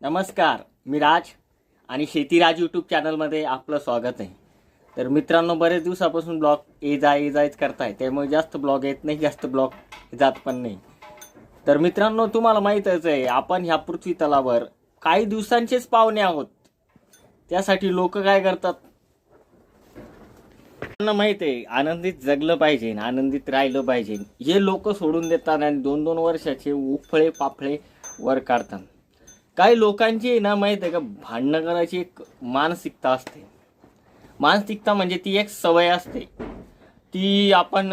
नमस्कार, मी राज आणि शेतीराज यूट्यूब चॅनलमध्ये आपलं स्वागत आहे. तर मित्रांनो, बरेच दिवसापासून ब्लॉग ये जाच करताय, त्यामुळे जास्त ब्लॉग येत नाही, जास्त ब्लॉग जात पण नाही. तर मित्रांनो, तुम्हाला माहीतच आहे, आपण ह्या पृथ्वी तलावर काही दिवसांचेच पाहुणे आहोत. त्यासाठी लोक काय करतात, त्यांना माहित आहे आनंदित जगलं पाहिजे, आनंदित राहिलं पाहिजे, हे लोक सोडून देतात आणि 2-2 वर्षाचे उफळे पाफळे वर काढतात. काही लोकांची ना माहित आहे का, भांडणं करायची एक मानसिकता असते. मानसिकता म्हणजे ती एक सवय असते, ती आपण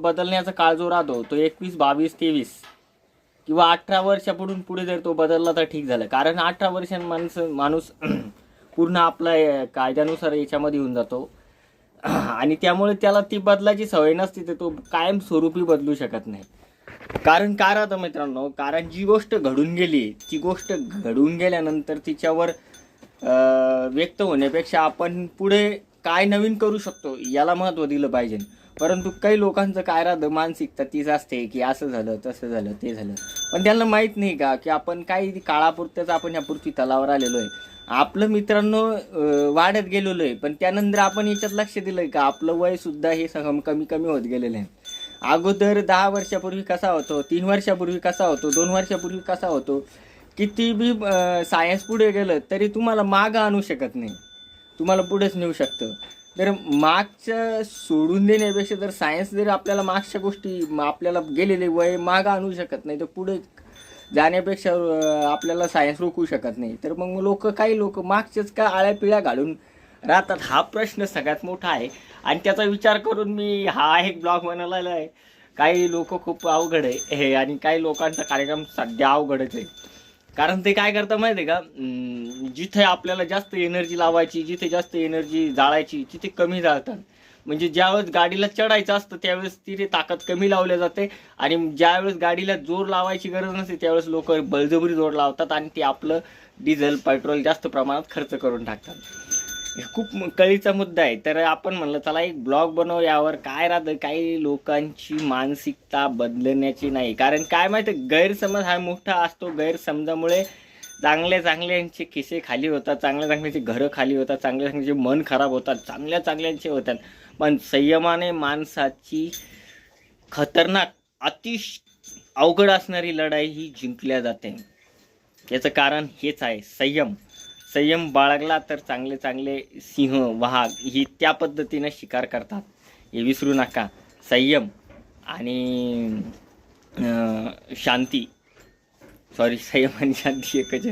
बदलण्याचा काळ जो राहतो तो 21, 22, 23 किंवा 18 वर्षापुढून पुढे जर तो बदलला तर ठीक झालं. कारण 18 वर्षां माणूस पूर्ण आपला कायद्यानुसार याच्यामध्ये येऊन जातो आणि त्यामुळे त्याला ती बदलाची सवय नसते, तर तो कायम स्वरूपी बदलू शकत नाही. कारण काय राहतं मित्रांनो, कारण जी गोष्ट घडून गेली, ती गोष्ट घडून गेल्यानंतर तिच्यावर व्यक्त होण्यापेक्षा आपण पुढे काय नवीन करू शकतो याला महत्त्व दिलं पाहिजे. परंतु काही लोकांचं काय राहतं, मानसिकता तीच असते की असं झालं, तसं झालं, ते झालं. पण त्यांना माहीत नाही का की आपण काही काळापुरतंच आपण ह्या पृथ्वी तलावर आलेलो आहे. आपलं मित्रांनो वाढत गेलेलो आहे, पण त्यानंतर आपण याच्यात लक्ष दिलंय का आपलं वयसुद्धा हे कमी कमी होत गेलेलं आहे. अगोदर 10 वर्षापूर्वी कसा होतो, 3 वर्षापूर्वी कसा होतो, 2 वर्षापूर्वी कसा होतो, किती बी सायन्स पुढे गेलं तरी तुम्हाला मागं आणू शकत नाही, तुम्हाला पुढेच नेऊ शकतं. तर मागचं सोडून देण्यापेक्षा जर सायन्स जर आपल्याला मागच्या गोष्टी आपल्याला गेलेले वय मागं आणू शकत नाही, तर पुढे जाण्यापेक्षा आपल्याला सायन्स रोखू शकत नाही. तर मग काही लोक मागचेच का आळ्या पिळ्या घालून राहतात, हा प्रश्न सगळ्यात मोठा आहे. आणि त्याचा विचार करून मी हा एक ब्लॉग बनवलेला आहे. काही लोक खूप अवघड आहे हे, आणि काही लोकांचा कार्यक्रम सध्या अवघडच आहे. कारण ते काय करतात माहिती आहे का, जिथे आपल्याला जास्त एनर्जी लावायची, जिथे जास्त एनर्जी जाळायची, तिथे कमी जाळतात. म्हणजे ज्यावेळेस गाडीला चढायचं असतं त्यावेळेस तिथे ताकद कमी लावल्या जाते, आणि ज्यावेळेस गाडीला जोर लावायची गरज नसते त्यावेळेस लोक बळजबरी जोर लावतात आणि ते आपलं डिझेल पेट्रोल जास्त प्रमाणात खर्च करून टाकतात. खूप कळीचा मुद्दा आहे. तर आपण म्हणलं चला एक ब्लॉग बनव यावर. काय राहतं, काही लोकांची मानसिकता बदलण्याची नाही. कारण काय माहिती, गैरसमज हा मोठा असतो. गैरसमजामुळे चांगल्या चांगल्यांचे खिसे खाली होतात, चांगल्या चांगल्याचे घरं खाली होतात, चांगल्या चांगल्याचे मन खराब होतात, चांगल्या चांगल्यांचे होतात. पण संयमाने माणसाची खतरनाक अवघड असणारी लढाई ही जिंकल्या जाते. याचं कारण हेच आहे, संयम. संयम बाळगला तर चांगले चांगले सिंह, वाघ ही त्या पद्धतीने शिकार करतात, हे विसरू नका. संयम आणि शांती, संयम आणि शांती एकच.